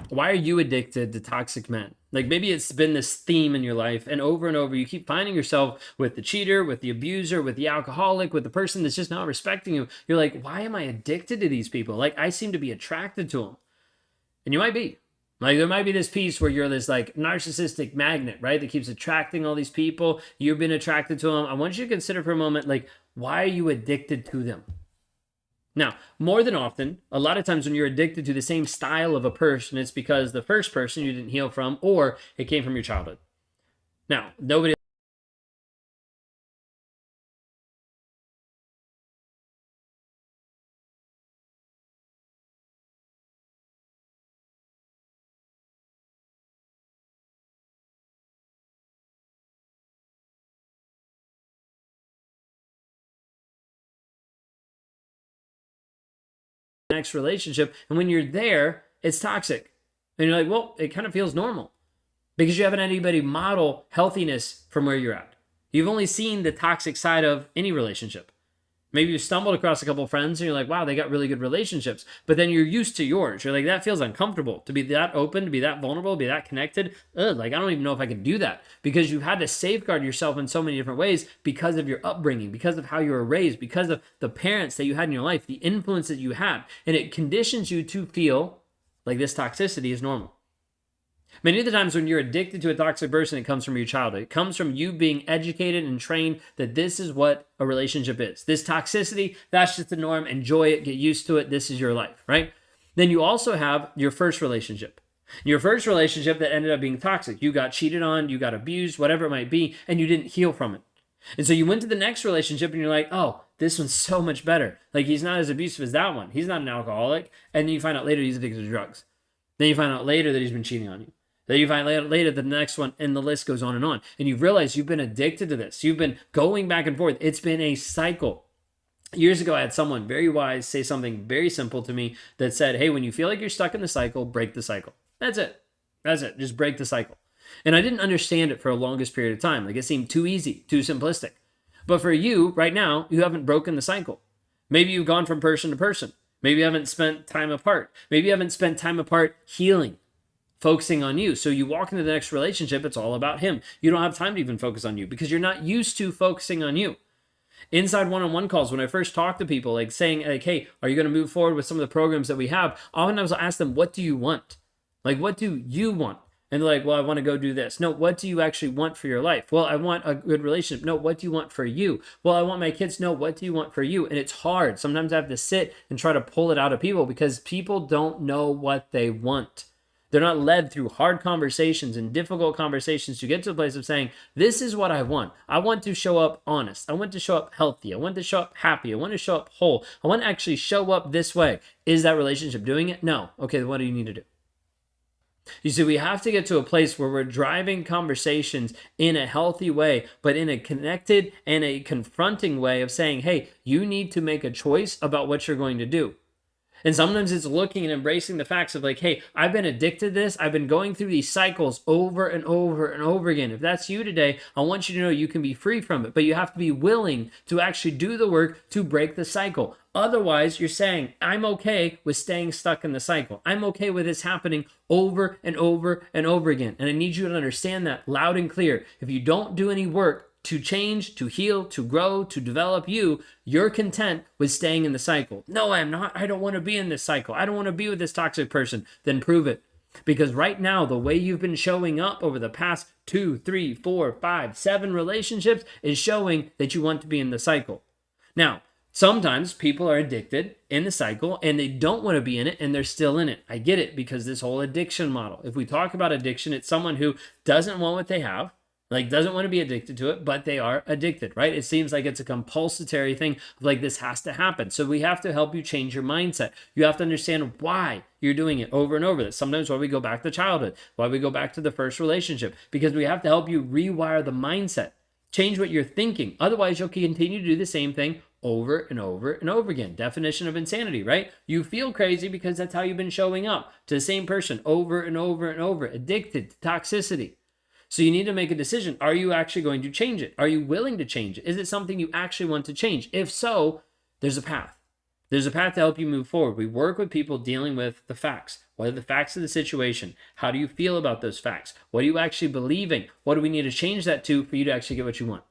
Why are you addicted to toxic men? Like maybe it's been this theme in your life, and over you keep finding yourself with the cheater, with the abuser, with the alcoholic, with the person that's just not respecting you. You're like, why am I addicted to these people? Like I seem to be attracted to them. And you might be. Like there might be this piece where you're this like narcissistic magnet, right? That keeps attracting all these people. You've been attracted to them. I want you to consider for a moment, like, why are you addicted to them? Now, more than often, a lot of times when you're addicted to the same style of a person, it's because the first person you didn't heal from, or it came from your childhood. Now, nobody next relationship, and when you're there, it's toxic. And you're like, well, it kind of feels normal because you haven't had anybody model healthiness from where you're at. You've only seen the toxic side of any relationship. Maybe you stumbled across a couple of friends and you're like, wow, they got really good relationships. But then you're used to yours. You're like, that feels uncomfortable to be that open, to be that vulnerable, to be that connected. Ugh, like, I don't even know if I can do that because you've had to safeguard yourself in so many different ways because of your upbringing, because of how you were raised, because of the parents that you had in your life, the influence that you had. And it conditions you to feel like this toxicity is normal. Many of the times when you're addicted to a toxic person, it comes from your childhood. It comes from you being educated and trained that this is what a relationship is. This toxicity, that's just the norm. Enjoy it, get used to it. This is your life, right? Then you also have your first relationship. Your first relationship that ended up being toxic. You got cheated on, you got abused, whatever it might be, and you didn't heal from it. And so you went to the next relationship and you're like, oh, this one's so much better. Like he's not as abusive as that one. He's not an alcoholic. And then you find out later he's addicted to drugs. Then you find out later that he's been cheating on you. Then you find later the next one, and the list goes on. And you realize you've been addicted to this. You've been going back and forth. It's been a cycle. Years ago, I had someone very wise say something very simple to me that said, hey, when you feel like you're stuck in the cycle, break the cycle. That's it. That's it. Just break the cycle. And I didn't understand it for the longest period of time. Like it seemed too easy, too simplistic. But for you, right now, you haven't broken the cycle. Maybe you've gone from person to person. Maybe you haven't spent time apart. Maybe you haven't spent time apart healing, focusing on you. So you walk into the next relationship, it's all about him. You don't have time to even focus on you because you're not used to focusing on you. Inside one-on-one calls, when I first talk to people, like saying, like, hey, are you going to move forward with some of the programs that we have? Oftentimes I'll ask them, what do you want? Like, what do you want? And they're like, well, I want to go do this. No, what do you actually want for your life? Well, I want a good relationship. No, what do you want for you? Well, I want my kids. No, what do you want for you? And it's hard. Sometimes I have to sit and try to pull it out of people because people don't know what they want. They're not led through hard conversations and difficult conversations to get to a place of saying, this is what I want. I want to show up honest. I want to show up healthy. I want to show up happy. I want to show up whole. I want to actually show up this way. Is that relationship doing it? No. Okay, then what do you need to do? You see, we have to get to a place where we're driving conversations in a healthy way, but in a connected and a confronting way of saying, hey, you need to make a choice about what you're going to do. And sometimes it's looking and embracing the facts of like, hey, I've been addicted to this. I've been going through these cycles over and over and over again. If that's you today, I want you to know you can be free from it, but you have to be willing to actually do the work to break the cycle. Otherwise, you're saying, I'm okay with staying stuck in the cycle. I'm okay with this happening over and over and over again. And I need you to understand that loud and clear. If you don't do any work to change, to heal, to grow, to develop you, you're content with staying in the cycle. No, I'm not. I don't want to be in this cycle. I don't want to be with this toxic person. Then prove it. Because right now, the way you've been showing up over the past 2, 3, 4, 5, 7 relationships is showing that you want to be in the cycle. Now, sometimes people are addicted in the cycle and they don't want to be in it and they're still in it. I get it because this whole addiction model, if we talk about addiction, it's someone who doesn't want what they have, like doesn't want to be addicted to it, but they are addicted, right? It seems like it's a compulsory thing of like this has to happen. So we have to help you change your mindset. You have to understand why you're doing it over and over. That's sometimes why we go back to childhood, why we go back to the first relationship, because we have to help you rewire the mindset, change what you're thinking. Otherwise, you'll continue to do the same thing over and over and over again. Definition of insanity, right? You feel crazy because that's how you've been showing up to the same person over and over and over, addicted to toxicity. So you need to make a decision. Are you actually going to change it? Are you willing to change it? Is it something you actually want to change? If so, there's a path. There's a path to help you move forward. We work with people dealing with the facts. What are the facts of the situation? How do you feel about those facts? What are you actually believing? What do we need to change that to for you to actually get what you want?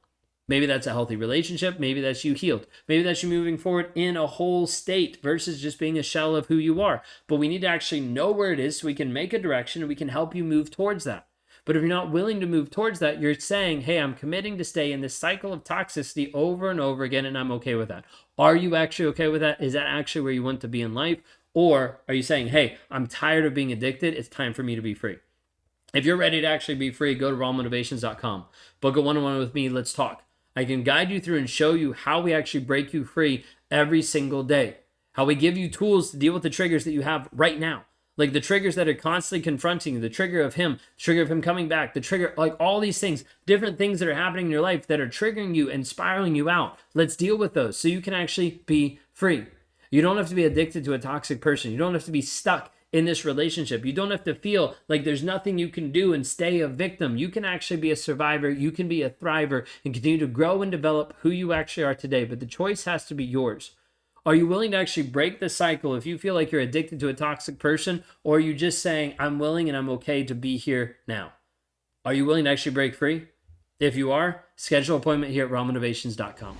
Maybe that's a healthy relationship. Maybe that's you healed. Maybe that's you moving forward in a whole state versus just being a shell of who you are. But we need to actually know where it is so we can make a direction and we can help you move towards that. But if you're not willing to move towards that, you're saying, hey, I'm committing to stay in this cycle of toxicity over and over again, and I'm okay with that. Are you actually okay with that? Is that actually where you want to be in life? Or are you saying, hey, I'm tired of being addicted. It's time for me to be free. If you're ready to actually be free, go to rawmotivations.com. Book a one-on-one with me. Let's talk. I can guide you through and show you how we actually break you free every single day. How we give you tools to deal with the triggers that you have right now. Like the triggers that are constantly confronting you, the trigger of him coming back, the trigger, like all these things, different things that are happening in your life that are triggering you and spiraling you out. Let's deal with those so you can actually be free. You don't have to be addicted to a toxic person. You don't have to be stuck in this relationship. You don't have to feel like there's nothing you can do and stay a victim. You can actually be a survivor. You can be a thriver and continue to grow and develop who you actually are today. But the choice has to be yours. Are you willing to actually break the cycle if you feel like you're addicted to a toxic person? Or are you just saying, I'm willing and I'm okay to be here now? Are you willing to actually break free? If you are, schedule an appointment here at rawmotivations.com.